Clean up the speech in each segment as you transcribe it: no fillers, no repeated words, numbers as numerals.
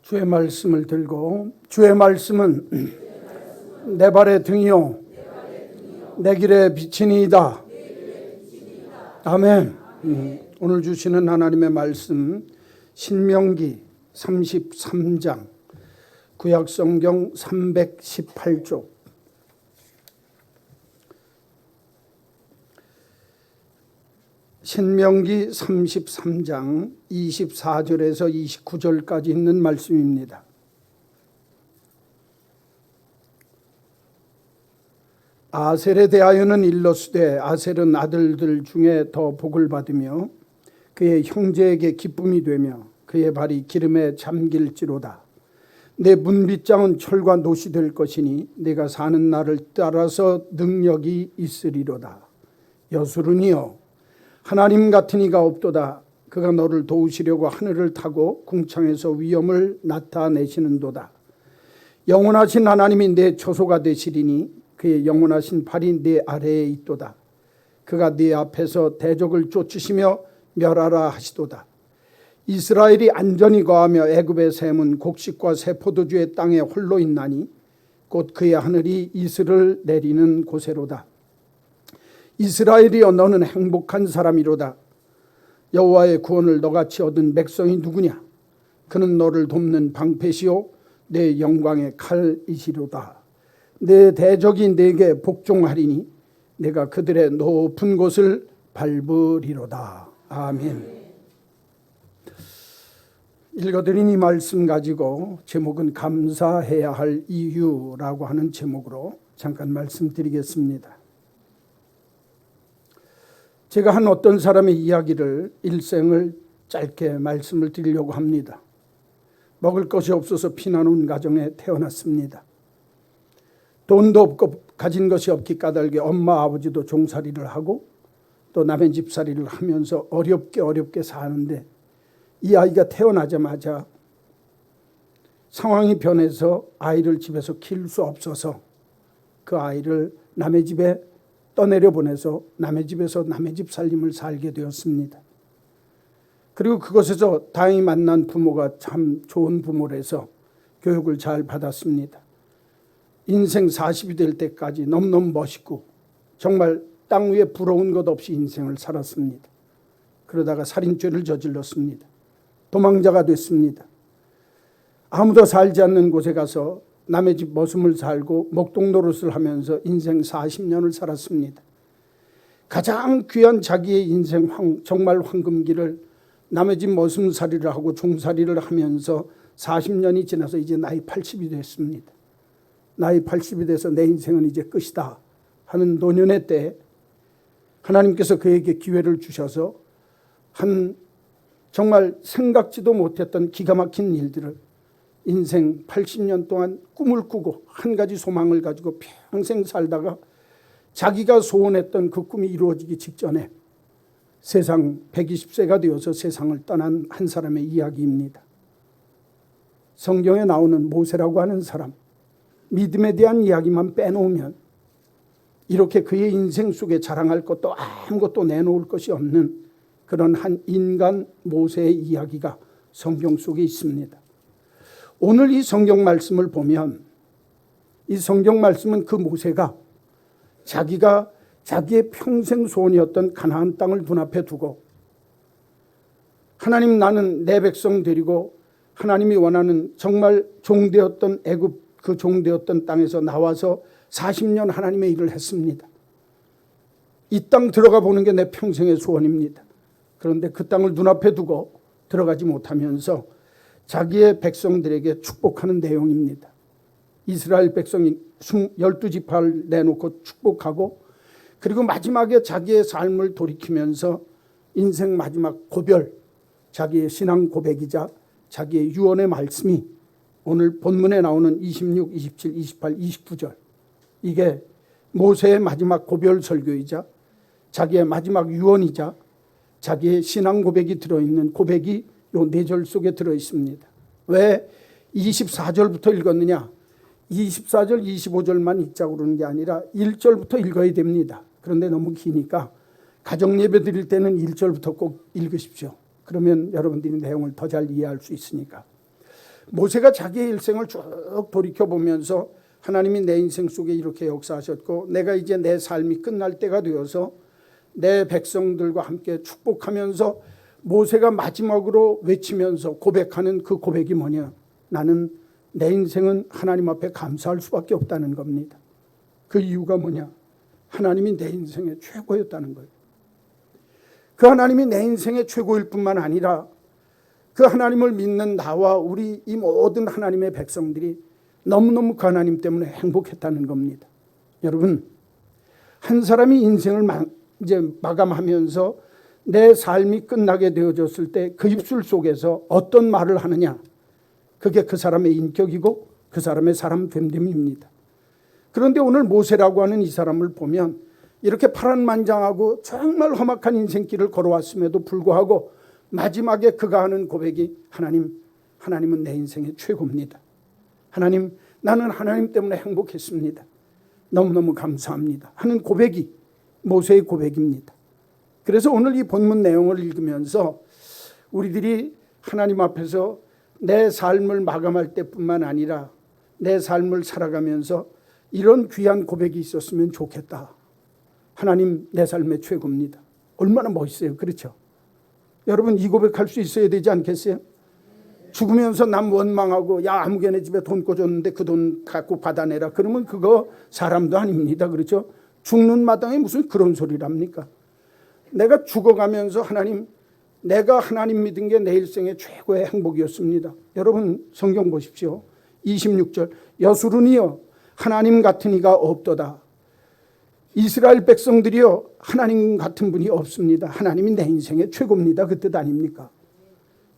주의 말씀을 들고, 주의 말씀은 내 발의 등이요 내 길의 빛이니이다. 아멘. 오늘 주시는 하나님의 말씀 신명기 33장 구약성경 318쪽 신명기 33장 24절에서 29절까지 있는 말씀입니다. 아셀에 대하여는 일러스되 아셀은 아들들 중에 더 복을 받으며 그의 형제에게 기쁨이 되며 그의 발이 기름에 잠길지로다. 내 문빗장은 철과 노시 될 것이니 내가 사는 날을 따라서 능력이 있으리로다. 여수르니여 하나님 같은 이가 없도다. 그가 너를 도우시려고 하늘을 타고 궁창에서 위엄을 나타내시는도다. 영원하신 하나님이 내 처소가 되시리니 그의 영원하신 발이 네 아래에 있도다. 그가 네 앞에서 대적을 쫓으시며 멸하라 하시도다. 이스라엘이 안전히 거하며 애굽의 샘은 곡식과 새 포도주의 땅에 홀로 있나니 곧 그의 하늘이 이슬을 내리는 곳에로다. 이스라엘이여 너는 행복한 사람이로다. 여호와의 구원을 너같이 얻은 백성이 누구냐? 그는 너를 돕는 방패시요 내 영광의 칼이시로다. 내 대적이 내게 복종하리니 내가 그들의 높은 곳을 밟으리로다. 아멘. 읽어드린 이 말씀 가지고 제목은 감사해야 할 이유라고 하는 제목으로 잠깐 말씀드리겠습니다. 제가 한 어떤 사람의 이야기를 일생을 짧게 말씀을 드리려고 합니다. 먹을 것이 없어서 피나는 가정에 태어났습니다. 돈도 없고 가진 것이 없기 까닭에 엄마 아버지도 종살이를 하고 또 남의 집살이를 하면서 어렵게 사는데 이 아이가 태어나자마자 상황이 변해서 아이를 집에서 키울 수 없어서 그 아이를 남의 집에 떠내려 보내서 남의 집에서 남의 집 살림을 살게 되었습니다. 그리고 그곳에서 다행히 만난 부모가 참 좋은 부모라서 교육을 잘 받았습니다. 인생 40이 될 때까지 너무너무 멋있고 정말 땅 위에 부러운 것 없이 인생을 살았습니다. 그러다가 살인죄를 저질렀습니다. 도망자가 됐습니다. 아무도 살지 않는 곳에 가서 남의 집 머슴을 살고 목동 노릇을 하면서 인생 40년을 살았습니다. 가장 귀한 자기의 인생 정말 황금기를 남의 집 머슴살이를 하고 종살이를 하면서 40년이 지나서 이제 나이 80이 됐습니다. 나이 80이 돼서 내 인생은 이제 끝이다 하는 노년의 때 하나님께서 그에게 기회를 주셔서 한 정말 생각지도 못했던 기가 막힌 일들을 인생 80년 동안 꿈을 꾸고 한 가지 소망을 가지고 평생 살다가 자기가 소원했던 그 꿈이 이루어지기 직전에 세상 120세가 되어서 세상을 떠난 한 사람의 이야기입니다. 성경에 나오는 모세라고 하는 사람, 믿음에 대한 이야기만 빼놓으면 이렇게 그의 인생 속에 자랑할 것도 아무것도 내놓을 것이 없는 그런 한 인간 모세의 이야기가 성경 속에 있습니다. 오늘 이 성경 말씀을 보면 이 성경 말씀은 그 모세가 자기가 자기의 평생 소원이었던 가나안 땅을 눈앞에 두고 하나님 나는 내 백성 데리고 하나님이 원하는 정말 종되었던 애굽 그 종되었던 땅에서 나와서 40년 하나님의 일을 했습니다. 이 땅 들어가 보는 게 내 평생의 소원입니다. 그런데 그 땅을 눈앞에 두고 들어가지 못하면서 자기의 백성들에게 축복하는 내용입니다. 이스라엘 백성이 12지파를 내놓고 축복하고 그리고 마지막에 자기의 삶을 돌이키면서 인생 마지막 고별, 자기의 신앙 고백이자 자기의 유언의 말씀이 오늘 본문에 나오는 26, 27, 28, 29절 이게 모세의 마지막 고별 설교이자 자기의 마지막 유언이자 자기의 신앙 고백이 들어있는 고백이 요 4절 속에 들어있습니다. 왜 24절부터 읽었느냐? 24절, 25절만 읽자고 그러는 게 아니라 1절부터 읽어야 됩니다. 그런데 너무 기니까 가정예배 드릴 때는 1절부터 꼭 읽으십시오. 그러면 여러분들이 내용을 더 잘 이해할 수 있으니까. 모세가 자기의 일생을 쭉 돌이켜보면서 하나님이 내 인생 속에 이렇게 역사하셨고 내가 이제 내 삶이 끝날 때가 되어서 내 백성들과 함께 축복하면서 모세가 마지막으로 외치면서 고백하는 그 고백이 뭐냐? 나는 내 인생은 하나님 앞에 감사할 수밖에 없다는 겁니다. 그 이유가 뭐냐? 하나님이 내 인생의 최고였다는 거예요. 그 하나님이 내 인생의 최고일 뿐만 아니라 그 하나님을 믿는 나와 우리 이 모든 하나님의 백성들이 너무너무 그 하나님 때문에 행복했다는 겁니다. 여러분, 한 사람이 인생을 이제 마감하면서 내 삶이 끝나게 되어졌을 때 그 입술 속에서 어떤 말을 하느냐? 그게 그 사람의 인격이고 그 사람의 사람 됨됨입니다. 그런데 오늘 모세라고 하는 이 사람을 보면 이렇게 파란만장하고 정말 험악한 인생길을 걸어왔음에도 불구하고 마지막에 그가 하는 고백이 하나님은 내 인생의 최고입니다. 하나님, 나는 하나님 때문에 행복했습니다. 너무너무 감사합니다 하는 고백이 모세의 고백입니다. 그래서 오늘 이 본문 내용을 읽으면서 우리들이 하나님 앞에서 내 삶을 마감할 때뿐만 아니라 내 삶을 살아가면서 이런 귀한 고백이 있었으면 좋겠다. 하나님, 내 삶의 최고입니다. 얼마나 멋있어요. 그렇죠? 여러분, 이 고백할 수 있어야 되지 않겠어요? 죽으면서 남 원망하고 야 아무개네 집에 돈 꽂았는데 그 돈 갖고 받아내라. 그러면 그거 사람도 아닙니다. 그렇죠? 죽는 마당에 무슨 그런 소리랍니까? 내가 죽어가면서 하나님, 내가 하나님 믿은 게 내 일생의 최고의 행복이었습니다. 여러분 성경 보십시오. 26절 여수run이여 하나님 같은 이가 없도다. 이스라엘 백성들이여 하나님 같은 분이 없습니다. 하나님이 내 인생의 최고입니다. 그 뜻 아닙니까?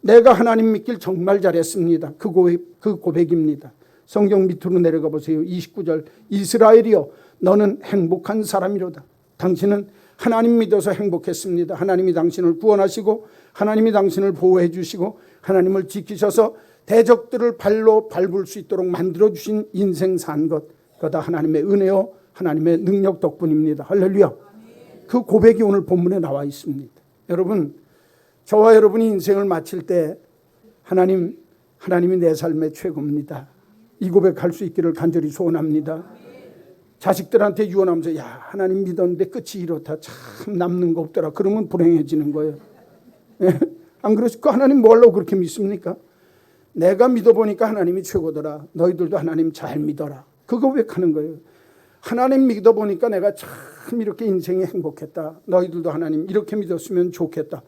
내가 하나님 믿길 정말 잘했습니다. 그 고백입니다. 성경 밑으로 내려가 보세요. 29절 이스라엘이여 너는 행복한 사람이로다. 당신은 하나님 믿어서 행복했습니다. 하나님이 당신을 구원하시고 하나님이 당신을 보호해 주시고 하나님을 지키셔서 대적들을 발로 밟을 수 있도록 만들어주신 인생 산 것, 그다 하나님의 은혜요 하나님의 능력 덕분입니다. 할렐루야. 그 고백이 오늘 본문에 나와 있습니다. 여러분, 저와 여러분이 인생을 마칠 때 하나님이 내 삶의 최고입니다. 이 고백할 수 있기를 간절히 소원합니다. 자식들한테 유언하면서 야 하나님 믿었는데 끝이 이렇다. 참 남는 거 없더라. 그러면 불행해지는 거예요. 안 그러실까? 하나님 뭐 하려고 그렇게 믿습니까? 내가 믿어보니까 하나님이 최고더라. 너희들도 하나님 잘 믿어라. 그 고백하는 거예요. 하나님 믿어보니까 내가 참 이렇게 인생이 행복했다. 너희들도 하나님 이렇게 믿었으면 좋겠다.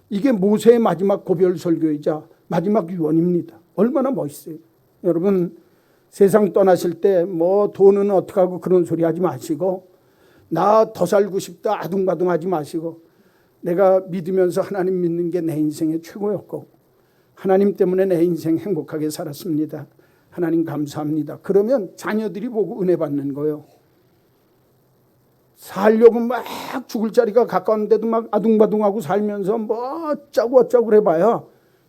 이게 모세의 마지막 고별 설교이자 마지막 유언입니다. 얼마나 멋있어요. 여러분, 세상 떠나실 때 뭐 돈은 어떻게 하고 그런 소리 하지 마시고 나 더 살고 싶다 아둥바둥 하지 마시고 내가 믿으면서 하나님 믿는 게 내 인생의 최고였고 하나님 때문에 내 인생 행복하게 살았습니다. 하나님 감사합니다. 그러면 자녀들이 보고 은혜 받는 거예요. 살려고 막 죽을 자리가 가까운데도 막 아둥바둥하고 살면서 뭐 어쩌고 해봐야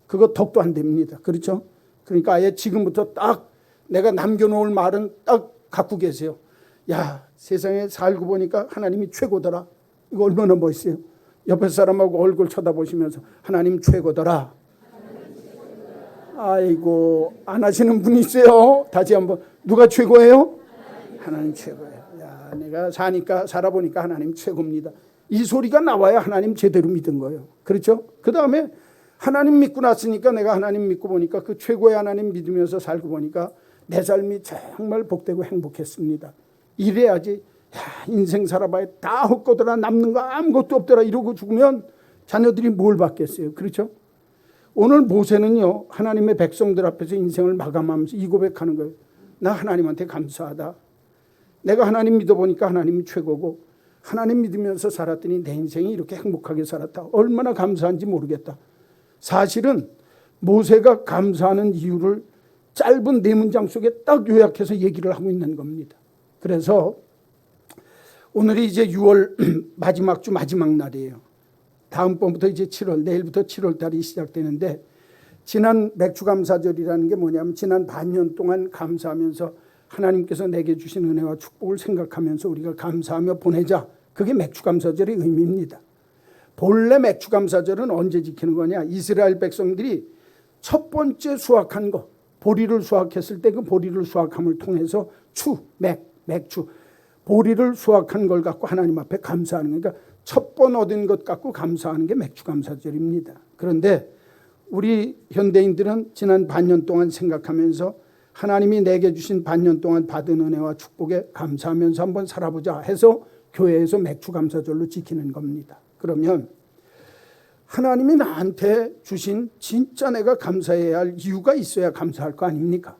그거 덕도 안 됩니다. 그렇죠? 그러니까 아예 지금부터 딱 내가 남겨놓을 말은 딱 갖고 계세요. 야 세상에 살고 보니까 하나님이 최고더라. 이거 얼마나 멋있어요. 옆에 사람하고 얼굴 쳐다보시면서 하나님 최고더라. 아이고 안 하시는 분이 있어요. 다시 한번 누가 최고예요? 하나님 최고예요. 야 내가 살아보니까 하나님 최고입니다. 이 소리가 나와야 하나님 제대로 믿은 거예요. 그렇죠? 그 다음에 하나님 믿고 났으니까 내가 하나님 믿고 보니까 그 최고의 하나님 믿으면서 살고 보니까 내 삶이 정말 복되고 행복했습니다. 이래야지 야, 인생 살아봐야 다 헛거더라 남는 거 아무것도 없더라 이러고 죽으면 자녀들이 뭘 받겠어요. 그렇죠? 오늘 모세는요 하나님의 백성들 앞에서 인생을 마감하면서 이 고백하는 거예요. 나 하나님한테 감사하다. 내가 하나님 믿어보니까 하나님이 최고고 하나님 믿으면서 살았더니 내 인생이 이렇게 행복하게 살았다. 얼마나 감사한지 모르겠다. 사실은 모세가 감사하는 이유를 짧은 네 문장 속에 딱 요약해서 얘기를 하고 있는 겁니다. 그래서 오늘이 이제 6월 마지막 주 마지막 날이에요. 다음번부터 이제 7월, 내일부터 7월 달이 시작되는데 지난 맥주감사절이라는 게 뭐냐면 지난 반년 동안 감사하면서 하나님께서 내게 주신 은혜와 축복을 생각하면서 우리가 감사하며 보내자. 그게 맥주감사절의 의미입니다. 본래 맥주감사절은 언제 지키는 거냐? 이스라엘 백성들이 첫 번째 수확한 거 보리를 수확했을 때 그 보리를 수확함을 통해서 맥주, 보리를 수확한 걸 갖고 하나님 앞에 감사하는 거니까 첫 번 얻은 것 갖고 감사하는 게 맥주감사절입니다. 그런데 우리 현대인들은 지난 반년 동안 생각하면서 하나님이 내게 주신 반년 동안 받은 은혜와 축복에 감사하면서 한번 살아보자 해서 교회에서 맥주감사절로 지키는 겁니다. 그러면 하나님이 나한테 주신 진짜 내가 감사해야 할 이유가 있어야 감사할 거 아닙니까?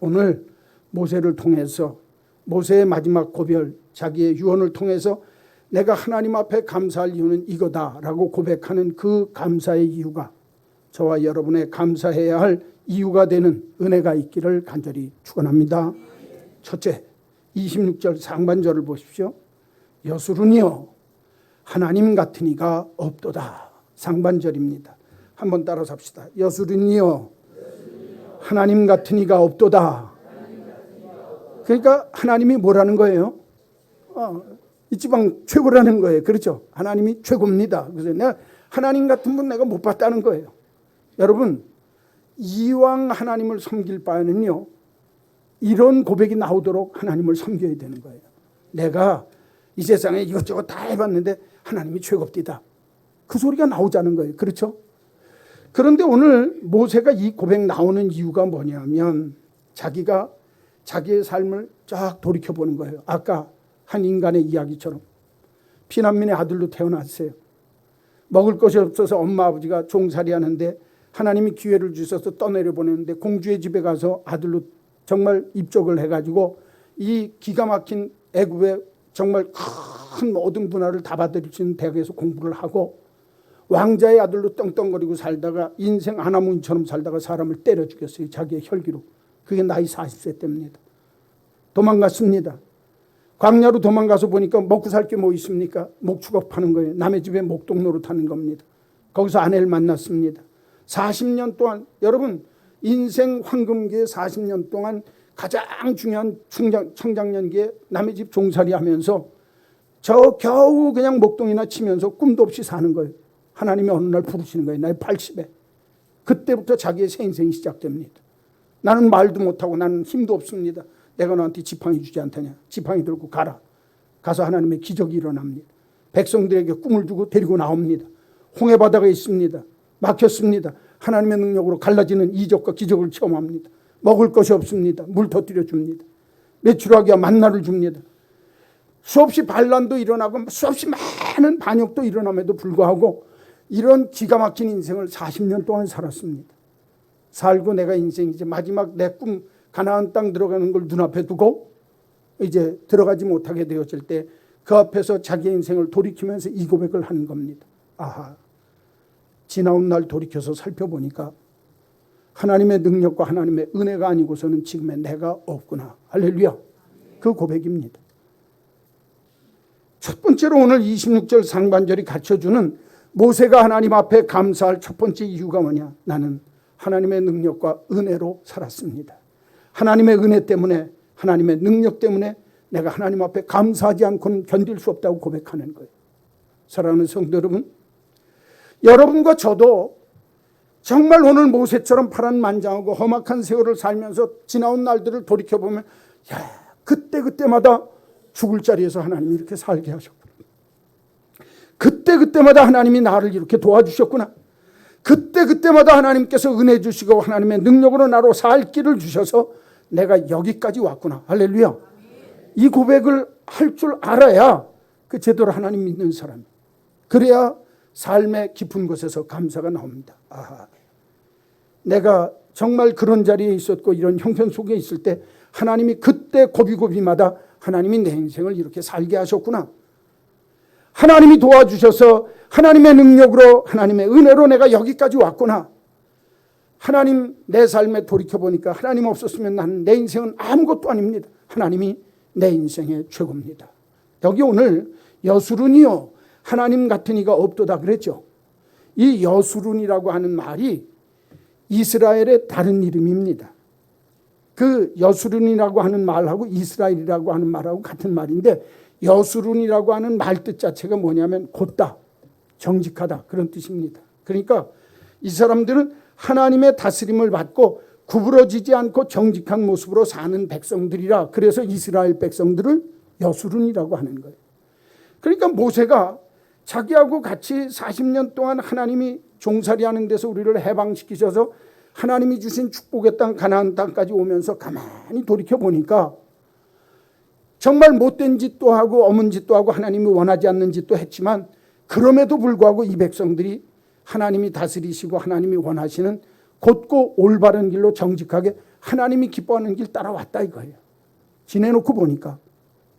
오늘 모세를 통해서 모세의 마지막 고별, 자기의 유언을 통해서 내가 하나님 앞에 감사할 이유는 이거다라고 고백하는 그 감사의 이유가 저와 여러분의 감사해야 할 이유가 되는 은혜가 있기를 간절히 축원합니다. 첫째, 26절 상반절을 보십시오. 여수르니여 하나님 같은 이가 없도다. 상반절입니다. 한번 따라서 합시다. 여수르니여 하나님 같은 이가 없도다. 그러니까 하나님이 뭐라는 거예요? 이 지방 최고라는 거예요. 그렇죠? 하나님이 최고입니다. 그래서 내가 하나님 같은 분 내가 못 봤다는 거예요. 여러분, 이왕 하나님을 섬길 바에는요, 이런 고백이 나오도록 하나님을 섬겨야 되는 거예요. 내가 이 세상에 이것저것 다 해봤는데 하나님이 최고입니다. 그 소리가 나오자는 거예요. 그렇죠? 그런데 오늘 모세가 이 고백 나오는 이유가 뭐냐면 자기가 자기의 삶을 쫙 돌이켜보는 거예요. 아까 한 인간의 이야기처럼 피난민의 아들로 태어났어요. 먹을 것이 없어서 엄마 아버지가 종살이 하는데 하나님이 기회를 주셔서 떠내려 보냈는데 공주의 집에 가서 아들로 정말 입적을 해가지고 이 기가 막힌 애굽의 정말 큰 모든 문화를 다 받아들일 수 있는 대학에서 공부를 하고 왕자의 아들로 떵떵거리고 살다가 인생 하나무인처럼 살다가 사람을 때려 죽였어요. 자기의 혈기로. 그게 나이 40세 때입니다. 도망갔습니다. 광야로 도망가서 보니까 먹고 살 게 뭐 있습니까? 목축업 하는 거예요. 남의 집에 목동노로 타는 겁니다. 거기서 아내를 만났습니다. 40년 동안, 여러분 인생 황금기에 40년 동안 가장 중요한 청장년기에 남의 집 종살이 하면서 저 겨우 그냥 목동이나 치면서 꿈도 없이 사는 거예요. 하나님이 어느 날 부르시는 거예요. 나이 80에. 그때부터 자기의 새 인생이 시작됩니다. 나는 말도 못하고 나는 힘도 없습니다. 내가 너한테 지팡이 주지 않더냐. 지팡이 들고 가라. 가서 하나님의 기적이 일어납니다. 백성들에게 꿈을 주고 데리고 나옵니다. 홍해바다가 있습니다. 막혔습니다. 하나님의 능력으로 갈라지는 이적과 기적을 체험합니다. 먹을 것이 없습니다. 물 터뜨려 줍니다. 메추라기와 만나를 줍니다. 수없이 반란도 일어나고 수없이 많은 반역도 일어남에도 불구하고 이런 기가 막힌 인생을 40년 동안 살았습니다. 살고 내가 인생 이제 마지막 내 꿈 가나안 땅 들어가는 걸 눈앞에 두고 이제 들어가지 못하게 되었을 때 그 앞에서 자기 인생을 돌이키면서 이 고백을 하는 겁니다. 아하, 지나온 날 돌이켜서 살펴보니까 하나님의 능력과 하나님의 은혜가 아니고서는 지금의 내가 없구나. 할렐루야. 그 고백입니다. 첫 번째로 오늘 26절 상반절이 갖춰주는 모세가 하나님 앞에 감사할 첫 번째 이유가 뭐냐. 나는 하나님의 능력과 은혜로 살았습니다. 하나님의 은혜 때문에, 하나님의 능력 때문에 내가 하나님 앞에 감사하지 않고는 견딜 수 없다고 고백하는 거예요. 사랑하는 성도 여러분, 여러분과 저도 정말 오늘 모세처럼 파란만장하고 험악한 세월을 살면서 지나온 날들을 돌이켜보면 그때마다 죽을 자리에서 하나님이 이렇게 살게 하셨구나. 그때마다 하나님이 나를 이렇게 도와주셨구나. 그때마다 하나님께서 은혜 주시고 하나님의 능력으로 나로 살 길을 주셔서 내가 여기까지 왔구나. 할렐루야. 이 고백을 할 줄 알아야 그 제대로 하나님 믿는 사람. 그래야 삶의 깊은 곳에서 감사가 나옵니다. 아하, 내가 정말 그런 자리에 있었고 이런 형편 속에 있을 때 하나님이 그때 고비고비마다 하나님이 내 인생을 이렇게 살게 하셨구나. 하나님이 도와주셔서 하나님의 능력으로 하나님의 은혜로 내가 여기까지 왔구나. 하나님 내 삶에 돌이켜보니까 하나님 없었으면 나는 내 인생은 아무것도 아닙니다. 하나님이 내 인생의 최고입니다. 여기 오늘 여수룬이요 하나님 같은 이가 없도다 그랬죠. 이 여수룬이라고 하는 말이 이스라엘의 다른 이름입니다. 그 여수룬이라고 하는 말하고 이스라엘이라고 하는 말하고 같은 말인데 여수룬이라고 하는 말 뜻 자체가 뭐냐면 곧다, 정직하다 그런 뜻입니다. 그러니까 이 사람들은 하나님의 다스림을 받고 구부러지지 않고 정직한 모습으로 사는 백성들이라. 그래서 이스라엘 백성들을 여수룬이라고 하는 거예요. 그러니까 모세가 자기하고 같이 40년 동안 하나님이 종살이하는 데서 우리를 해방시키셔서 하나님이 주신 축복의 땅 가나안 땅까지 오면서 가만히 돌이켜 보니까 정말 못된 짓도 하고 어문 짓도 하고 하나님이 원하지 않는 짓도 했지만 그럼에도 불구하고 이 백성들이 하나님이 다스리시고 하나님이 원하시는 곧고 올바른 길로 정직하게 하나님이 기뻐하는 길 따라왔다 이거예요. 지내놓고 보니까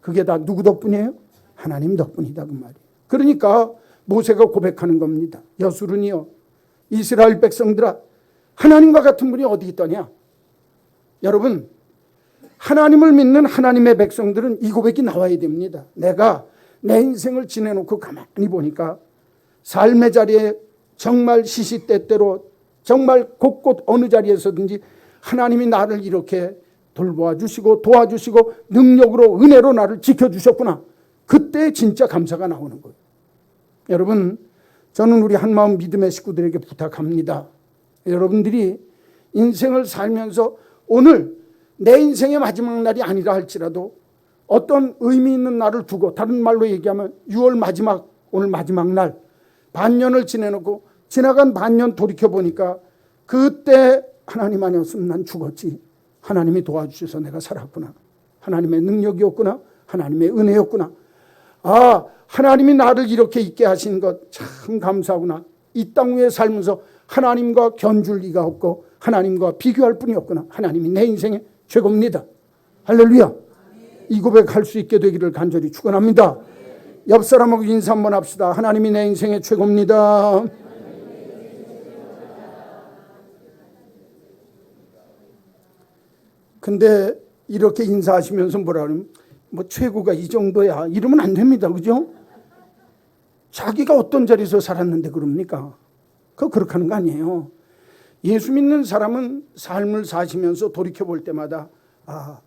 그게 다 누구 덕분이에요? 하나님 덕분이다 그 말이에요. 그러니까 모세가 고백하는 겁니다. 여수룬이여 이스라엘 백성들아 하나님과 같은 분이 어디 있더냐. 여러분 하나님을 믿는 하나님의 백성들은 이 고백이 나와야 됩니다. 내가 내 인생을 지내놓고 가만히 보니까 삶의 자리에 정말 시시때때로 정말 곳곳 어느 자리에서든지 하나님이 나를 이렇게 돌보아 주시고 도와주시고 능력으로 은혜로 나를 지켜주셨구나. 그때 진짜 감사가 나오는 거예요. 여러분 저는 우리 한마음 믿음의 식구들에게 부탁합니다. 여러분들이 인생을 살면서 오늘 내 인생의 마지막 날이 아니라 할지라도 어떤 의미 있는 날을 두고 다른 말로 얘기하면 6월 마지막 오늘 마지막 날 반년을 지내놓고 지나간 반년 돌이켜보니까 그때 하나님 아니었으면 난 죽었지. 하나님이 도와주셔서 내가 살았구나. 하나님의 능력이었구나. 하나님의 은혜였구나. 아 하나님이 나를 이렇게 있게 하신 것 참 감사하구나. 이 땅 위에 살면서 하나님과 견줄 리가 없고 하나님과 비교할 뿐이 없구나. 하나님이 내 인생의 최고입니다. 할렐루야. 이 고백할 수 있게 되기를 간절히 축원합니다. 옆 사람하고 인사 한번 합시다. 하나님이 내 인생의 최고입니다. 근데 이렇게 인사하시면서 뭐라 그러면 뭐 최고가 이 정도야 이러면 안 됩니다. 그죠? 자기가 어떤 자리에서 살았는데 그럽니까? 그렇게 하는 거 아니에요. 예수 믿는 사람은 삶을 사시면서 돌이켜볼 때마다 아,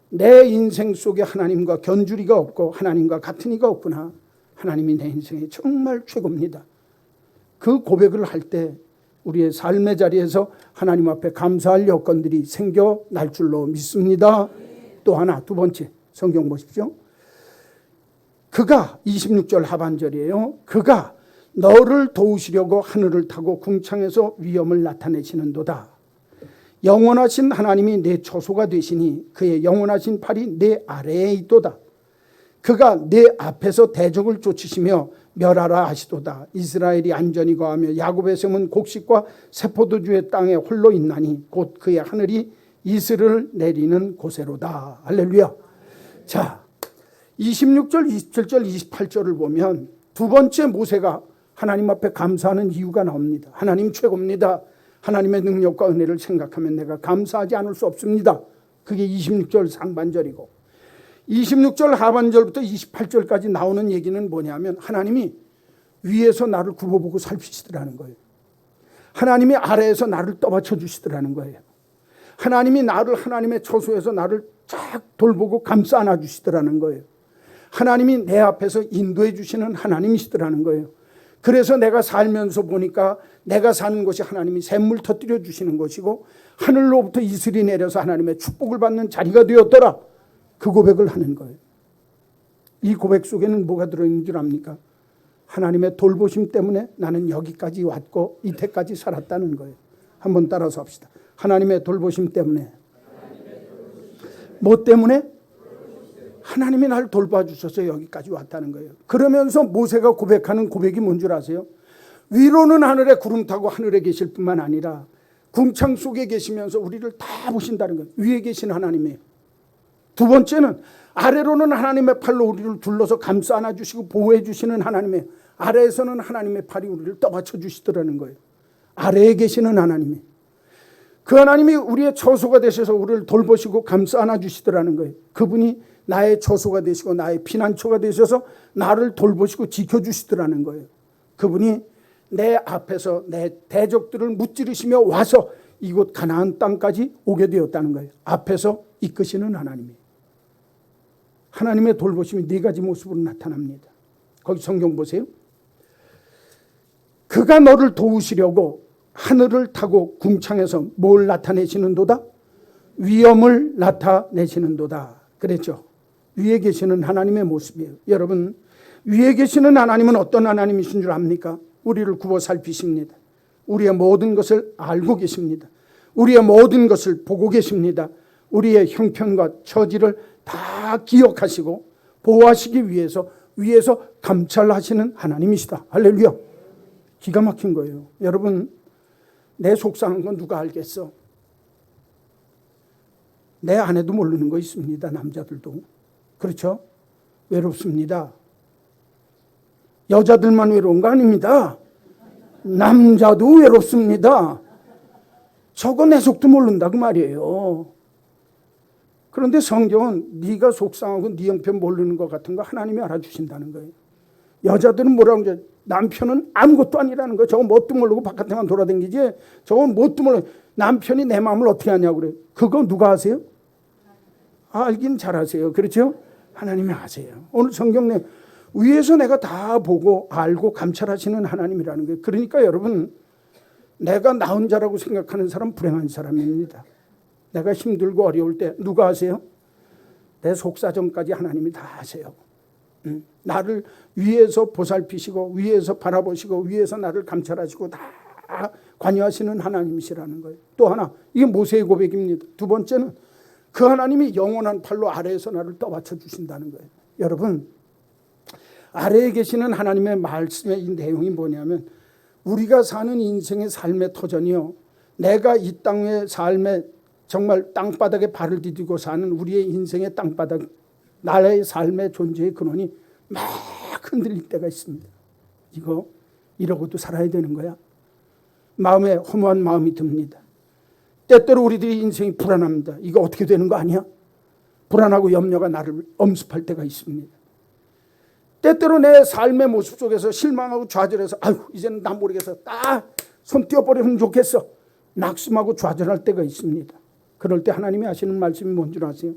내 인생 속에 하나님과 견주리가 없고 하나님과 같은 이가 없구나. 하나님이 내 인생의 정말 최고입니다. 그 고백을 할 때 우리의 삶의 자리에서 하나님 앞에 감사할 여건들이 생겨날 줄로 믿습니다. 또 하나 두 번째 성경 보십시오. 그가 26절 하반절이에요. 그가 너를 도우시려고 하늘을 타고 궁창에서 위엄을 나타내시는도다. 영원하신 하나님이 내 처소가 되시니 그의 영원하신 팔이 내 아래에 있도다. 그가 내 앞에서 대적을 쫓으시며 멸하라 하시도다. 이스라엘이 안전히 거하며 야곱의 성은 곡식과 세포도주의 땅에 홀로 있나니 곧 그의 하늘이 이슬을 내리는 곳에로다. 할렐루야. 자 26절 27절 28절을 보면 두 번째 모세가 하나님 앞에 감사하는 이유가 나옵니다. 하나님 최고입니다. 하나님의 능력과 은혜를 생각하면 내가 감사하지 않을 수 없습니다. 그게 26절 상반절이고 26절 하반절부터 28절까지 나오는 얘기는 뭐냐면 하나님이 위에서 나를 굽어보고 살피시더라는 거예요. 하나님이 아래에서 나를 떠받쳐 주시더라는 거예요. 하나님이 나를 하나님의 처소에서 나를 쫙 돌보고 감싸 안아 주시더라는 거예요. 하나님이 내 앞에서 인도해 주시는 하나님이시더라는 거예요. 그래서 내가 살면서 보니까 내가 사는 것이 하나님이 샘물 터뜨려 주시는 것이고 하늘로부터 이슬이 내려서 하나님의 축복을 받는 자리가 되었더라. 그 고백을 하는 거예요. 이 고백 속에는 뭐가 들어있는 줄 압니까? 하나님의 돌보심 때문에 나는 여기까지 왔고 이때까지 살았다는 거예요. 한번 따라서 합시다. 하나님의 돌보심 때문에. 뭐 때문에? 하나님이 나를 돌봐주셔서 여기까지 왔다는 거예요. 그러면서 모세가 고백하는 고백이 뭔 줄 아세요? 위로는 하늘에 구름 타고 하늘에 계실 뿐만 아니라 궁창 속에 계시면서 우리를 다 보신다는 거예요. 위에 계신 하나님이에요. 두 번째는 아래로는 하나님의 팔로 우리를 둘러서 감싸 안아주시고 보호해 주시는 하나님이에요. 아래에서는 하나님의 팔이 우리를 떠받쳐 주시더라는 거예요. 아래에 계시는 하나님이. 그 하나님이 우리의 처소가 되셔서 우리를 돌보시고 감싸 안아주시더라는 거예요. 그분이 나의 처소가 되시고 나의 피난처가 되셔서 나를 돌보시고 지켜주시더라는 거예요. 그분이 내 앞에서 내 대적들을 무찌르시며 와서 이곳 가나안 땅까지 오게 되었다는 거예요. 앞에서 이끄시는 하나님이에요. 하나님의 돌보심이 네 가지 모습으로 나타납니다. 거기 성경 보세요. 그가 너를 도우시려고 하늘을 타고 궁창에서 뭘 나타내시는도다? 위엄을 나타내시는도다 그랬죠. 위에 계시는 하나님의 모습이에요. 여러분, 위에 계시는 하나님은 어떤 하나님이신 줄 압니까? 우리를 굽어 살피십니다. 우리의 모든 것을 알고 계십니다. 우리의 모든 것을 보고 계십니다. 우리의 형편과 처지를 다 기억하시고 보호하시기 위해서 위에서 감찰하시는 하나님이시다. 할렐루야. 기가 막힌 거예요. 여러분, 내 속상한 건 누가 알겠어? 내 아내도 모르는 거 있습니다. 남자들도. 그렇죠? 외롭습니다. 여자들만 외로운 거 아닙니다. 남자도 외롭습니다. 저거 내 속도 모른다 그 말이에요. 그런데 성경은 네가 속상하고 네 형편 모르는 것 같은 거 하나님이 알아주신다는 거예요. 여자들은 뭐라고 그러죠? 남편은 아무것도 아니라는 거예요. 저거 뭣도 모르고 바깥에만 돌아다니지 저거 뭣도 모르고 남편이 내 마음을 어떻게 하냐고 그래요. 그거 누가 아세요? 알긴 잘 아세요. 그렇죠? 하나님이 아세요. 오늘 성경 내 위에서 내가 다 보고 알고 감찰하시는 하나님이라는 거예요. 그러니까 여러분, 내가 나 혼자라고 생각하는 사람 불행한 사람입니다. 내가 힘들고 어려울 때 누가 아세요? 내 속사정까지 하나님이 다 아세요. 나를 위에서 보살피시고 위에서 바라보시고 위에서 나를 감찰하시고 다 관여하시는 하나님이시라는 거예요. 또 하나, 이게 모세의 고백입니다. 두 번째는 그 하나님이 영원한 팔로 아래에서 나를 떠받쳐 주신다는 거예요. 여러분, 아래에 계시는 하나님의 말씀의 이 내용이 뭐냐면 우리가 사는 인생의 삶의 터전이요, 내가 이 땅의 삶의 정말 땅바닥에 발을 디디고 사는 우리의 인생의 땅바닥, 나의 삶의 존재의 근원이 막 흔들릴 때가 있습니다. 이거 이러고도 살아야 되는 거야? 마음에 허무한 마음이 듭니다. 때때로 우리들의 인생이 불안합니다. 이거 어떻게 되는 거 아니야? 불안하고 염려가 나를 엄습할 때가 있습니다. 때때로 내 삶의 모습 속에서 실망하고 좌절해서 아유 이제는 나 모르겠어, 손 떼어버리면 좋겠어, 낙심하고 좌절할 때가 있습니다. 그럴 때 하나님이 하시는 말씀이 뭔 줄 아세요?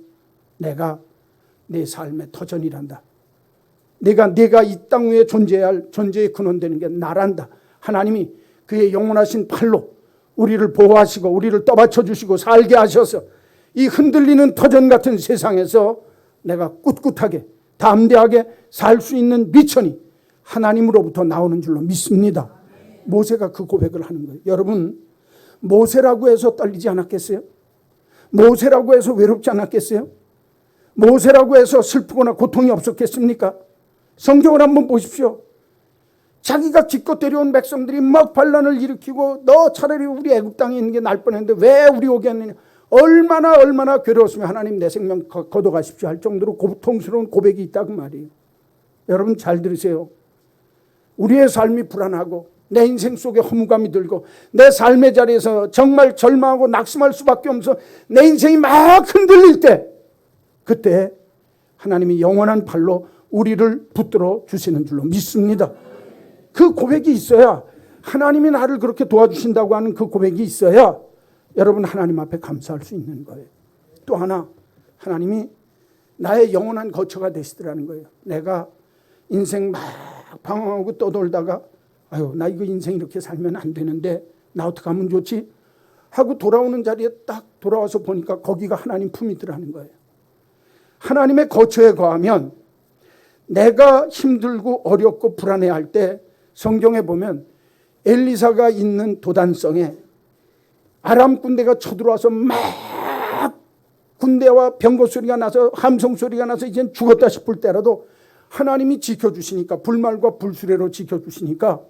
내가 내 삶의 터전이란다. 내가 이 땅 위에 존재해야 할 존재의 근원되는 게 나란다. 하나님이 그의 영원하신 팔로 우리를 보호하시고 우리를 떠받쳐 주시고 살게 하셔서 이 흔들리는 터전 같은 세상에서 내가 꿋꿋하게 담대하게 살 수 있는 미천이 하나님으로부터 나오는 줄로 믿습니다. 모세가 그 고백을 하는 거예요. 여러분, 모세라고 해서 떨리지 않았겠어요? 모세라고 해서 외롭지 않았겠어요? 모세라고 해서 슬프거나 고통이 없었겠습니까? 성경을 한번 보십시오. 자기가 기껏 데려온 백성들이 막 반란을 일으키고 너 차라리 우리 애굽 땅에 있는 게 나을 뻔했는데 왜 우리 오게 했느냐, 얼마나 괴로웠으면 하나님 내 생명 걷어가십시오 할 정도로 고통스러운 고백이 있다 그 말이에요. 여러분 잘 들으세요. 우리의 삶이 불안하고 내 인생 속에 허무감이 들고 내 삶의 자리에서 정말 절망하고 낙심할 수밖에 없어서 내 인생이 막 흔들릴 때, 그때 하나님이 영원한 팔로 우리를 붙들어 주시는 줄로 믿습니다. 그 고백이 있어야, 하나님이 나를 그렇게 도와주신다고 하는 그 고백이 있어야 여러분 하나님 앞에 감사할 수 있는 거예요. 또 하나, 하나님이 나의 영원한 거처가 되시더라는 거예요. 내가 인생 막 방황하고 떠돌다가 아유 나 이거 인생 이렇게 살면 안 되는데 나 어떻게 하면 좋지? 하고 돌아오는 자리에 딱 돌아와서 보니까 거기가 하나님 품이더라는 거예요. 하나님의 거처에 거하면 내가 힘들고 어렵고 불안해할 때 성경에 보면 엘리사가 있는 도단성에 아람 군대가 쳐들어와서 막 군대와 병거 소리가 나서 함성 소리가 나서 이젠 죽었다 싶을 때라도 하나님이 지켜주시니까, 불말과 불수레로 지켜주시니까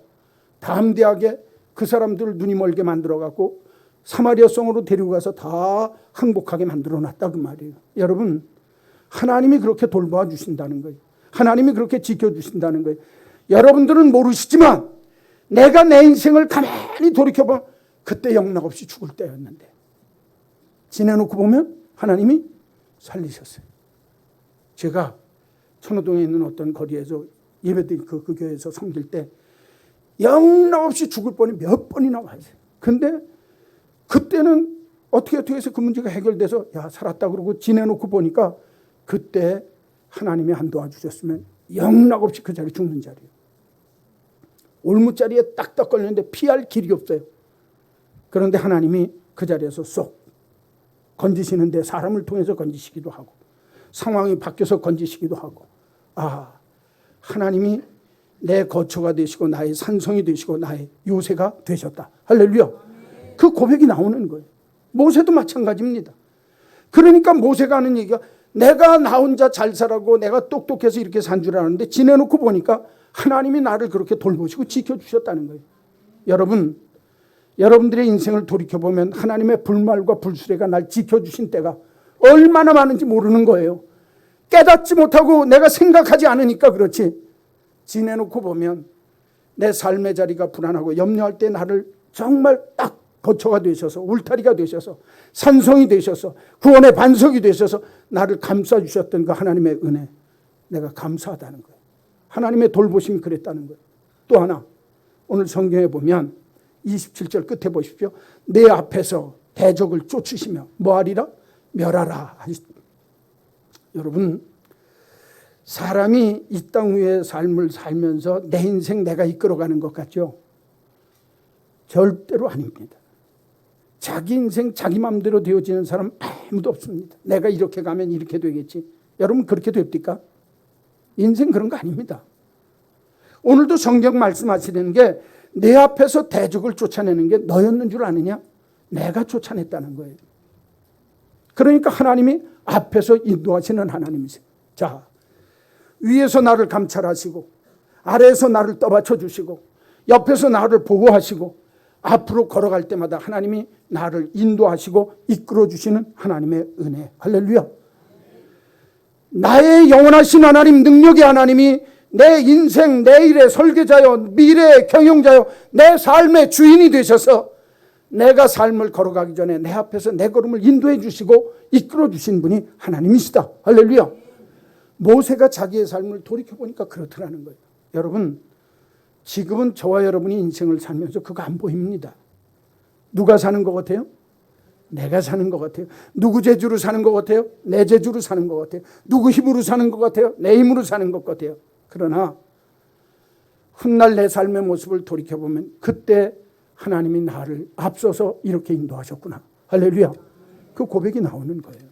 담대하게 그 사람들을 눈이 멀게 만들어갖고 사마리아 성으로 데리고 가서 다 항복하게 만들어놨다 그 말이에요. 여러분, 하나님이 그렇게 돌봐 주신다는 거예요. 하나님이 그렇게 지켜주신다는 거예요. 여러분들은 모르시지만 내가 내 인생을 가만히 돌이켜봐, 그때 영락없이 죽을 때였는데 지내놓고 보면 하나님이 살리셨어요. 제가 천호동에 있는 어떤 거리에서 예배드린 그 교회에서 섬길 때 영락없이 죽을 뻔히 몇 번이나 왔어요. 근데 그때는 어떻게 해서 그 문제가 해결돼서 야 살았다 그러고 지내놓고 보니까 그때 하나님이 안 도와주셨으면 영락없이 그 자리 죽는 자리예요. 올무자리에 딱딱 걸렸는데 피할 길이 없어요. 그런데 하나님이 그 자리에서 쏙 건지시는데 사람을 통해서 건지시기도 하고 상황이 바뀌어서 건지시기도 하고 하나님이 내 거처가 되시고 나의 산성이 되시고 나의 요새가 되셨다. 할렐루야. 그 고백이 나오는 거예요. 모세도 마찬가지입니다. 그러니까 모세가 하는 얘기가 내가 나 혼자 잘 살아고 내가 똑똑해서 이렇게 산 줄 알았는데 지내놓고 보니까 하나님이 나를 그렇게 돌보시고 지켜주셨다는 거예요. 여러분들의 인생을 돌이켜보면 하나님의 불말과 불수레가 날 지켜주신 때가 얼마나 많은지 모르는 거예요. 깨닫지 못하고 내가 생각하지 않으니까 그렇지. 지내놓고 보면 내 삶의 자리가 불안하고 염려할 때 나를 정말 딱 거처가 되셔서 울타리가 되셔서 산성이 되셔서 구원의 반석이 되셔서 나를 감싸주셨던 그 하나님의 은혜, 내가 감사하다는 거예요. 하나님의 돌보심이 그랬다는 거예요. 또 하나, 오늘 성경에 보면 27절 끝에 보십시오. 내 앞에서 대적을 쫓으시며 뭐하리라? 멸하라. 여러분, 사람이 이 땅 위에 삶을 살면서 내 인생 내가 이끌어가는 것 같죠? 절대로 아닙니다. 자기 인생 자기 마음대로 되어지는 사람 아무도 없습니다. 내가 이렇게 가면 이렇게 되겠지. 여러분 그렇게 됩니까? 인생 그런 거 아닙니다. 오늘도 성경 말씀하시는 게 내 앞에서 대적을 쫓아내는 게 너였는 줄 아느냐? 내가 쫓아냈다는 거예요. 그러니까 하나님이 앞에서 인도하시는 하나님이세요. 자, 위에서 나를 감찰하시고 아래에서 나를 떠받쳐 주시고 옆에서 나를 보호하시고 앞으로 걸어갈 때마다 하나님이 나를 인도하시고 이끌어 주시는 하나님의 은혜. 할렐루야. 나의 영원하신 하나님, 능력의 하나님이 내 인생, 내 일의 설계자요, 미래의 경영자요, 내 삶의 주인이 되셔서 내가 삶을 걸어가기 전에 내 앞에서 내 걸음을 인도해 주시고 이끌어 주신 분이 하나님이시다. 할렐루야. 모세가 자기의 삶을 돌이켜보니까 그렇더라는 거예요. 여러분, 지금은 저와 여러분이 인생을 살면서 그거 안 보입니다. 누가 사는 것 같아요? 내가 사는 것 같아요. 누구 재주로 사는 것 같아요? 내 재주로 사는 것 같아요. 누구 힘으로 사는 것 같아요? 내 힘으로 사는 것 같아요. 그러나 훗날 내 삶의 모습을 돌이켜보면 그때 하나님이 나를 앞서서 이렇게 인도하셨구나. 할렐루야. 그 고백이 나오는 거예요.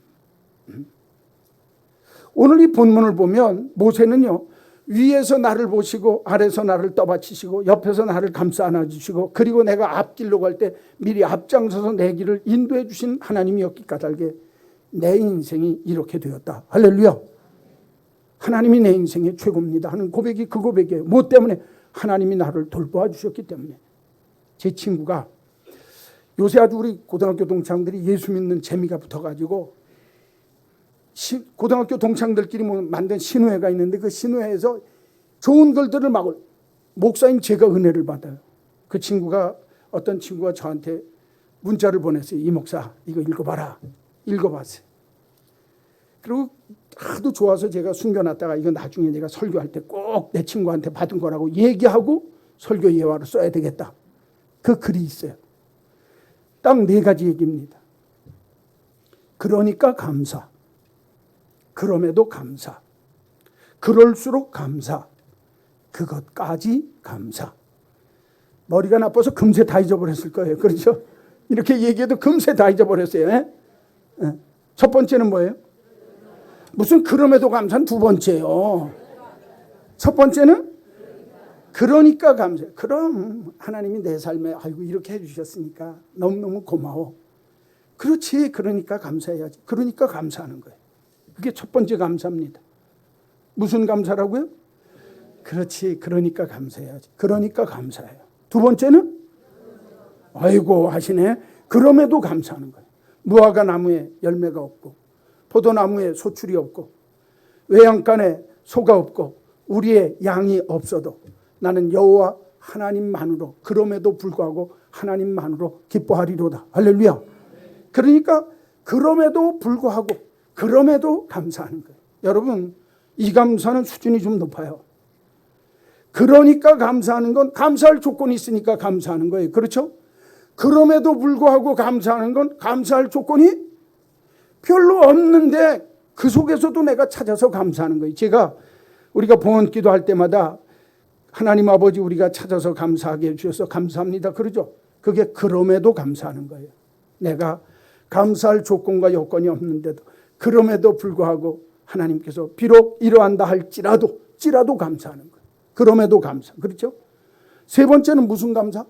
오늘 이 본문을 보면 모세는요, 위에서 나를 보시고 아래에서 나를 떠받치시고 옆에서 나를 감싸 안아주시고 그리고 내가 앞길로 갈 때 미리 앞장서서 내 길을 인도해 주신 하나님이었기 까닭에 내 인생이 이렇게 되었다. 할렐루야. 하나님이 내 인생의 최고입니다 하는 고백이 그 고백이에요. 뭐 때문에? 하나님이 나를 돌보아 주셨기 때문에. 제 친구가 요새 아주 우리 고등학교 동창들이 예수 믿는 재미가 붙어가지고 고등학교 동창들끼리 만든 신우회가 있는데 그 신우회에서 좋은 글들을 막 목사님 제가 은혜를 받아요. 그 친구가 어떤 친구가 저한테 문자를 보냈어요. 이 목사 이거 읽어봐라. 읽어봤어요. 그리고 하도 좋아서 제가 숨겨놨다가 이거 나중에 내가 설교할 때 꼭 내 친구한테 받은 거라고 얘기하고 설교 예화로 써야 되겠다. 그 글이 있어요. 딱 4가지 얘기입니다. 그러니까 감사. 그럼에도 감사. 그럴수록 감사. 그것까지 감사. 머리가 나빠서 금세 다 잊어버렸을 거예요. 그렇죠? 이렇게 얘기해도 금세 다 잊어버렸어요. 예? 첫 번째는 뭐예요? 무슨 그럼에도 감사는 두 번째요. 첫 번째는 그러니까 감사. 그럼 하나님이 내 삶에 아이고 이렇게 해주셨으니까 너무너무 고마워. 그렇지. 그러니까 감사해야지. 그러니까 감사하는 거예요. 그게 첫 번째 감사입니다. 무슨 감사라고요? 그렇지. 그러니까 감사해야지. 그러니까 감사해요. 두 번째는 아이고 하시네. 그럼에도 감사하는 거예요. 무화과 나무에 열매가 없고 포도나무에 소출이 없고 외양간에 소가 없고 우리의 양이 없어도 나는 여호와 하나님만으로 그럼에도 불구하고 하나님만으로 기뻐하리로다. 할렐루야. 그러니까 그럼에도 불구하고 그럼에도 감사하는 거예요. 여러분 이 감사는 수준이 좀 높아요. 그러니까 감사하는 건 감사할 조건이 있으니까 감사하는 거예요. 그렇죠? 그럼에도 불구하고 감사하는 건 감사할 조건이 별로 없는데 그 속에서도 내가 찾아서 감사하는 거예요. 제가 우리가 봉헌기도 할 때마다 하나님 아버지 우리가 찾아서 감사하게 해주셔서 감사합니다. 그러죠? 그게 그럼에도 감사하는 거예요. 내가 감사할 조건과 요건이 없는데도 그럼에도 불구하고 하나님께서 비록 이러한다 할지라도 감사하는 거예요. 그럼에도 감사. 그렇죠? 세 번째는 무슨 감사?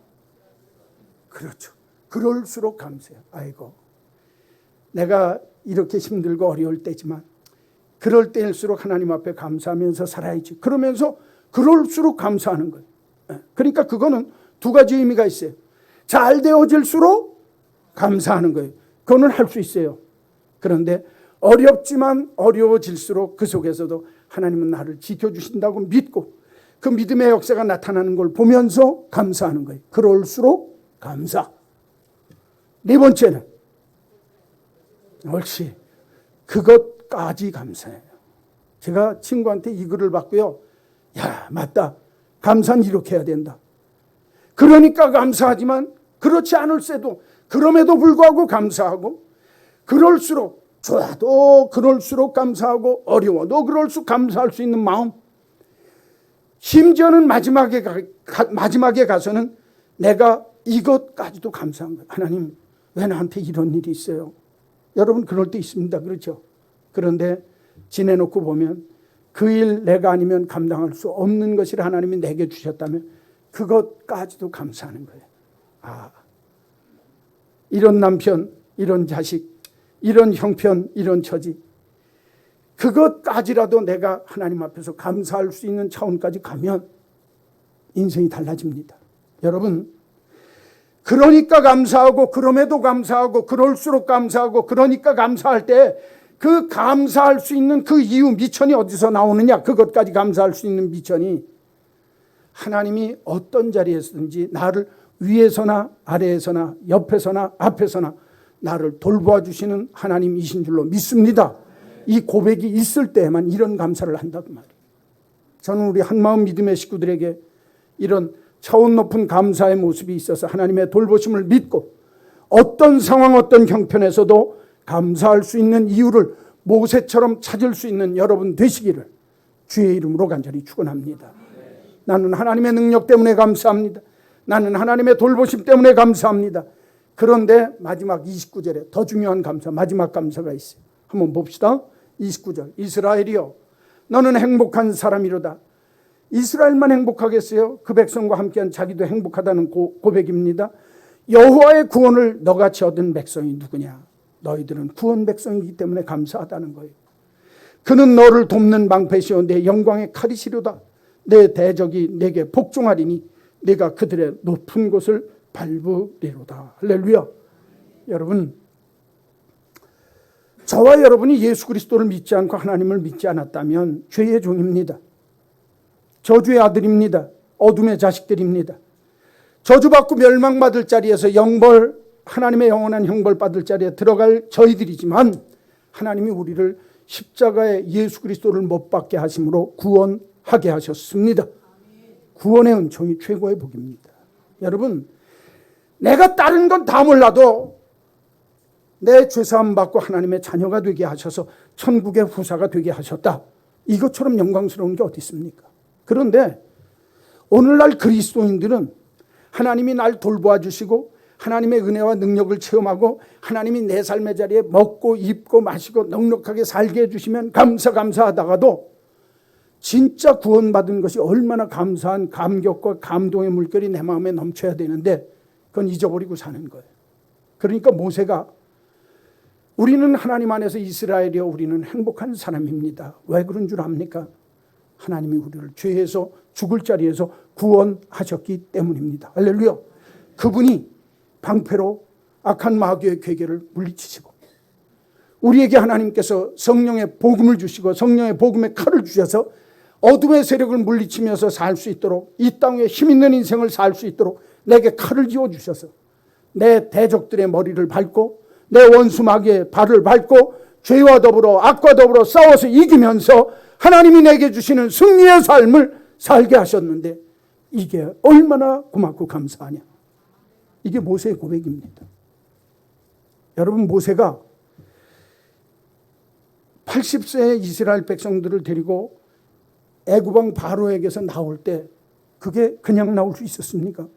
그렇죠. 그럴수록 감사해요. 아이고, 내가 이렇게 힘들고 어려울 때지만 그럴 때일수록 하나님 앞에 감사하면서 살아야지. 그러면서 그럴수록 감사하는 거예요. 그러니까 그거는 두 가지 의미가 있어요. 잘 되어질수록 감사하는 거예요. 그거는 할 수 있어요. 그런데 어렵지만 어려워질수록 그 속에서도 하나님은 나를 지켜주신다고 믿고 그 믿음의 역사가 나타나는 걸 보면서 감사하는 거예요. 그럴수록 감사. 네 번째는 옳지. 그것까지 감사해요. 제가 친구한테 이 글을 받고요. 야, 맞다. 감사는 이렇게 해야 된다. 그러니까 감사하지만 그렇지 않을 때도 그럼에도 불구하고 감사하고 그럴수록 좋아도 그럴수록 감사하고 어려워도 그럴수록 감사할 수 있는 마음. 심지어는 마지막에 가서는 내가 이것까지도 감사한 거예요. 하나님, 왜 나한테 이런 일이 있어요? 여러분 그럴 때 있습니다. 그렇죠? 그런데 지내놓고 보면 그 일 내가 아니면 감당할 수 없는 것을 하나님이 내게 주셨다면 그것까지도 감사하는 거예요. 아, 이런 남편, 이런 자식, 이런 형편, 이런 처지, 그것까지라도 내가 하나님 앞에서 감사할 수 있는 차원까지 가면 인생이 달라집니다. 여러분, 그러니까 감사하고 그럼에도 감사하고 그럴수록 감사하고 그러니까 감사할 때 그 감사할 수 있는 그 이유 미천이 어디서 나오느냐? 그것까지 감사할 수 있는 미천이 하나님이 어떤 자리에서든지 나를 위에서나 아래에서나 옆에서나 앞에서나 나를 돌보아 주시는 하나님이신 줄로 믿습니다. 이 고백이 있을 때에만 이런 감사를 한다고 말이에요. 저는 우리 한마음 믿음의 식구들에게 이런 차원 높은 감사의 모습이 있어서 하나님의 돌보심을 믿고 어떤 상황 어떤 형편에서도 감사할 수 있는 이유를 모세처럼 찾을 수 있는 여러분 되시기를 주의 이름으로 간절히 축원합니다. 나는 하나님의 능력 때문에 감사합니다. 나는 하나님의 돌보심 때문에 감사합니다. 그런데 마지막 29절에 더 중요한 감사, 마지막 감사가 있어요. 한번 봅시다. 29절. 이스라엘이여, 너는 행복한 사람이로다. 이스라엘만 행복하겠어요? 그 백성과 함께한 자기도 행복하다는 고백입니다. 여호와의 구원을 너같이 얻은 백성이 누구냐? 너희들은 구원 백성이기 때문에 감사하다는 거예요. 그는 너를 돕는 방패시오 내 영광의 칼이시로다. 내 대적이 내게 복종하리니 내가 그들의 높은 곳을 밟으리로다. 할렐루야. 여러분, 저와 여러분이 예수 그리스도를 믿지 않고 하나님을 믿지 않았다면 죄의 종입니다. 저주의 아들입니다. 어둠의 자식들입니다. 저주받고 멸망받을 자리에서 영벌, 하나님의 영원한 형벌 받을 자리에 들어갈 저희들이지만 하나님이 우리를 십자가에 예수 그리스도를 못 박게 하심으로 구원하게 하셨습니다. 구원의 은총이 최고의 복입니다. 여러분, 내가 다른 건 다 몰라도 내 죄사함 받고 하나님의 자녀가 되게 하셔서 천국의 후사가 되게 하셨다. 이것처럼 영광스러운 게 어디 있습니까? 그런데 오늘날 그리스도인들은 하나님이 날 돌보아 주시고 하나님의 은혜와 능력을 체험하고 하나님이 내 삶의 자리에 먹고 입고 마시고 넉넉하게 살게 해주시면 감사하다가도 진짜 구원받은 것이 얼마나 감사한 감격과 감동의 물결이 내 마음에 넘쳐야 되는데 그건 잊어버리고 사는 거예요. 그러니까 모세가 우리는 하나님 안에서 이스라엘이여 우리는 행복한 사람입니다. 왜 그런 줄 압니까? 하나님이 우리를 죄에서 죽을 자리에서 구원하셨기 때문입니다. 할렐루야. 그분이 방패로 악한 마귀의 괴계를 물리치시고 우리에게 하나님께서 성령의 복음을 주시고 성령의 복음의 칼을 주셔서 어둠의 세력을 물리치면서 살 수 있도록 이 땅에 힘 있는 인생을 살 수 있도록 내게 칼을 쥐어주셔서 내 대적들의 머리를 밟고 내 원수 마귀의 발을 밟고 죄와 더불어 악과 더불어 싸워서 이기면서 하나님이 내게 주시는 승리의 삶을 살게 하셨는데 이게 얼마나 고맙고 감사하냐. 이게 모세의 고백입니다. 여러분, 모세가 80세의 이스라엘 백성들을 데리고 애굽왕 바로에게서 나올 때 그게 그냥 나올 수 있었습니까?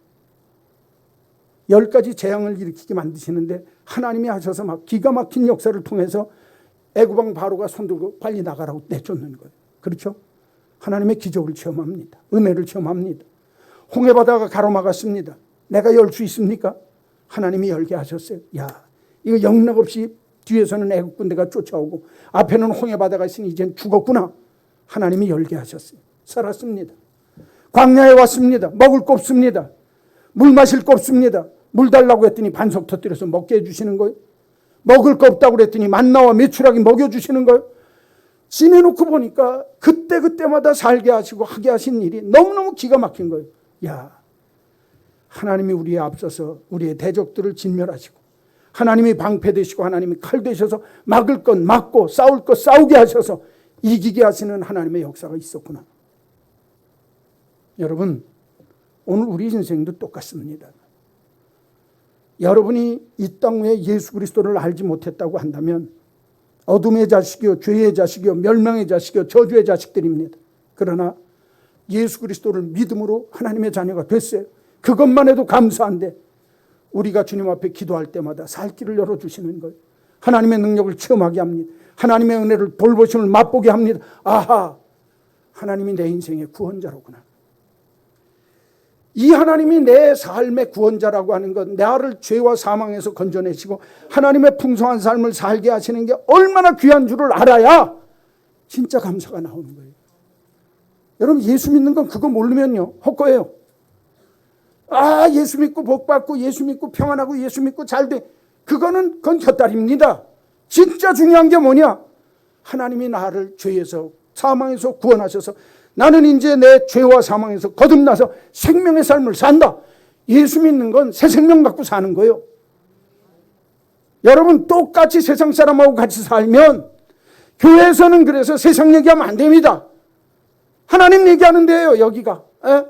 10가지 재앙을 일으키게 만드시는데 하나님이 하셔서 막 기가 막힌 역사를 통해서 애굽왕 바로가 손들고 빨리 나가라고 내쫓는 거예요. 그렇죠? 하나님의 기적을 체험합니다. 은혜를 체험합니다. 홍해바다가 가로막았습니다. 내가 열 수 있습니까? 하나님이 열게 하셨어요. 야, 이거 영락없이 뒤에서는 애국 군대가 쫓아오고 앞에는 홍해바다가 있으니 이젠 죽었구나. 하나님이 열게 하셨어요. 살았습니다. 광야에 왔습니다. 먹을 거 없습니다. 물 마실 거 없습니다. 물 달라고 했더니 반석 터뜨려서 먹게 해주시는 거예요. 먹을 거 없다고 그랬더니 만나와 메추라기 먹여주시는 거예요. 지내놓고 보니까 그때그때마다 살게 하시고 하게 하신 일이 너무너무 기가 막힌 거예요. 야, 하나님이 우리에 앞서서 우리의 대적들을 진멸하시고 하나님이 방패 되시고 하나님이 칼 되셔서 막을 건 막고 싸울 것 싸우게 하셔서 이기게 하시는 하나님의 역사가 있었구나. 여러분, 오늘 우리 인생도 똑같습니다. 여러분이 이 땅 위에 예수 그리스도를 알지 못했다고 한다면 어둠의 자식이요 죄의 자식이요 멸망의 자식이요 저주의 자식들입니다. 그러나 예수 그리스도를 믿음으로 하나님의 자녀가 됐어요. 그것만 해도 감사한데 우리가 주님 앞에 기도할 때마다 살 길을 열어주시는 거예요. 하나님의 능력을 체험하게 합니다. 하나님의 은혜를 돌보심을 맛보게 합니다. 아하, 하나님이 내 인생의 구원자로구나. 이 하나님이 내 삶의 구원자라고 하는 건 나를 죄와 사망에서 건져내시고 하나님의 풍성한 삶을 살게 하시는 게 얼마나 귀한 줄을 알아야 진짜 감사가 나오는 거예요. 여러분, 예수 믿는 건 그거 모르면요 헛거예요. 아, 예수 믿고 복 받고 예수 믿고 평안하고 예수 믿고 잘돼, 그건 곁다리입니다. 진짜 중요한 게 뭐냐? 하나님이 나를 죄에서 사망에서 구원하셔서 나는 이제 내 죄와 사망에서 거듭나서 생명의 삶을 산다. 예수 믿는 건 새 생명 갖고 사는 거예요. 여러분, 똑같이 세상 사람하고 같이 살면 교회에서는 그래서 세상 얘기하면 안 됩니다. 하나님 얘기하는 데예요, 여기가. 에?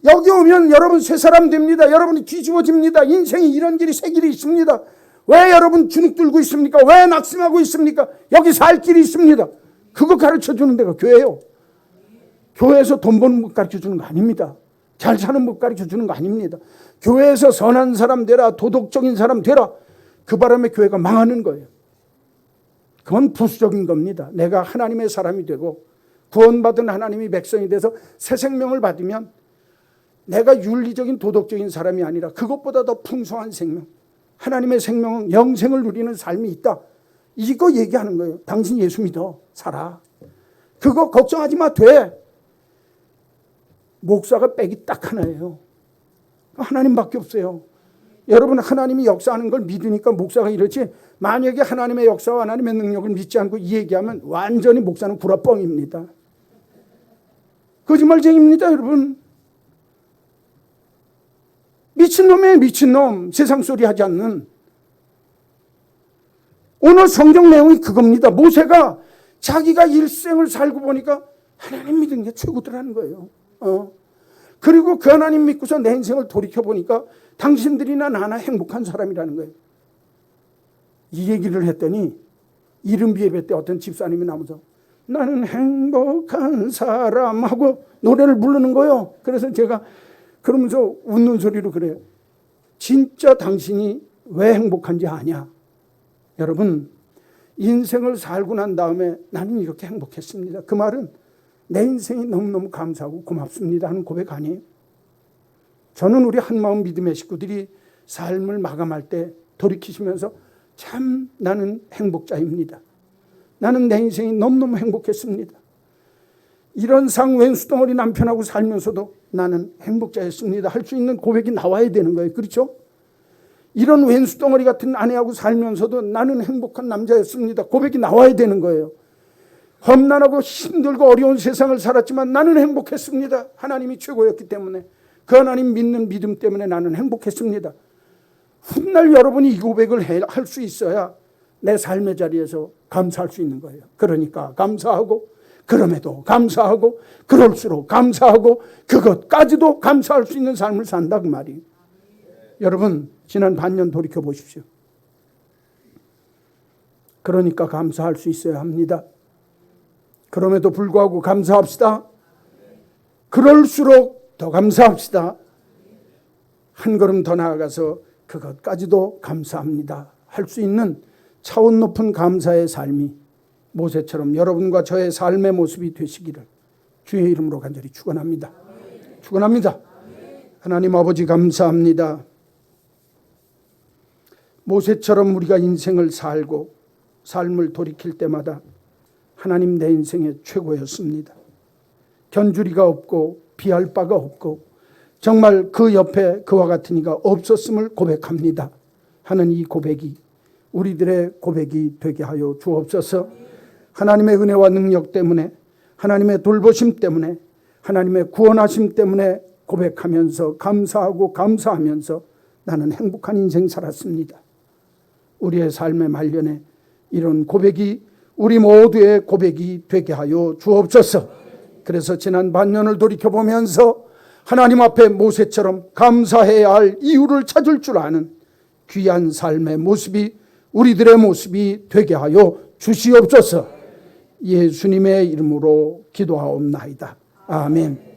여기 오면 여러분 새 사람 됩니다. 여러분이 뒤집어집니다. 인생이 이런 길이 새 길이 있습니다. 왜 여러분 주눅 들고 있습니까? 왜 낙심하고 있습니까? 여기 살 길이 있습니다. 그거 가르쳐주는 데가 교회예요. 교회에서 돈 버는 법 가르쳐주는 거 아닙니다. 잘 사는 법 가르쳐주는 거 아닙니다. 교회에서 선한 사람 되라, 도덕적인 사람 되라, 그 바람에 교회가 망하는 거예요. 그건 부수적인 겁니다. 내가 하나님의 사람이 되고 구원받은 하나님이 백성이 돼서 새 생명을 받으면 내가 윤리적인 도덕적인 사람이 아니라 그것보다 더 풍성한 생명, 하나님의 생명은 영생을 누리는 삶이 있다. 이거 얘기하는 거예요. 당신 예수 믿어, 살아. 그거 걱정하지 마, 돼. 목사가 빽이 딱 하나예요. 하나님밖에 없어요. 여러분, 하나님이 역사하는 걸 믿으니까 목사가 이렇지, 만약에 하나님의 역사와 하나님의 능력을 믿지 않고 이 얘기하면 완전히 목사는 구라뻥입니다. 거짓말쟁이입니다, 여러분. 미친놈이에요, 미친놈. 세상 소리 하지 않는. 오늘 성경 내용이 그겁니다. 모세가 자기가 일생을 살고 보니까 하나님 믿은 게 최고더라는 거예요. 그리고 그 하나님 믿고서 내 인생을 돌이켜보니까 당신들이나 나나 행복한 사람이라는 거예요. 이 얘기를 했더니 이른비 예배 때 어떤 집사님이 나오면서 나는 행복한 사람하고 노래를 부르는 거예요. 그래서 제가 그러면서 웃는 소리로 그래요. 진짜 당신이 왜 행복한지 아냐? 여러분, 인생을 살고 난 다음에 나는 이렇게 행복했습니다. 그 말은 내 인생이 너무너무 감사하고 고맙습니다 하는 고백 아니에요? 저는 우리 한마음 믿음의 식구들이 삶을 마감할 때 돌이키시면서 참 나는 행복자입니다. 나는 내 인생이 너무너무 행복했습니다. 이런 왼수덩어리 남편하고 살면서도 나는 행복자였습니다 할 수 있는 고백이 나와야 되는 거예요. 그렇죠? 이런 왼수덩어리 같은 아내하고 살면서도 나는 행복한 남자였습니다 고백이 나와야 되는 거예요. 험난하고 힘들고 어려운 세상을 살았지만 나는 행복했습니다. 하나님이 최고였기 때문에, 그 하나님 믿는 믿음 때문에 나는 행복했습니다. 훗날 여러분이 이 고백을 할 수 있어야 내 삶의 자리에서 감사할 수 있는 거예요. 그러니까 감사하고, 그럼에도 감사하고, 그럴수록 감사하고, 그것까지도 감사할 수 있는 삶을 산다 그 말이에요. 여러분, 지난 반년 돌이켜 보십시오. 그러니까 감사할 수 있어야 합니다. 그럼에도 불구하고 감사합시다. 그럴수록 더 감사합시다. 한 걸음 더 나아가서 그것까지도 감사합니다 할 수 있는 차원 높은 감사의 삶이 모세처럼 여러분과 저의 삶의 모습이 되시기를 주의 이름으로 간절히 축원합니다. 축원합니다. 하나님 아버지 감사합니다. 모세처럼 우리가 인생을 살고 삶을 돌이킬 때마다 하나님 내 인생의 최고였습니다. 견주리가 없고 비할 바가 없고 정말 그 옆에 그와 같은 이가 없었음을 고백합니다 하는 이 고백이 우리들의 고백이 되게 하여 주옵소서. 하나님의 은혜와 능력 때문에 하나님의 돌보심 때문에 하나님의 구원하심 때문에 고백하면서 감사하고 감사하면서 나는 행복한 인생 살았습니다. 우리의 삶의 말년에 이런 고백이 우리 모두의 고백이 되게 하여 주옵소서. 그래서 지난 반년을 돌이켜보면서 하나님 앞에 모세처럼 감사해야 할 이유를 찾을 줄 아는 귀한 삶의 모습이 우리들의 모습이 되게 하여 주시옵소서. 예수님의 이름으로 기도하옵나이다. 아멘.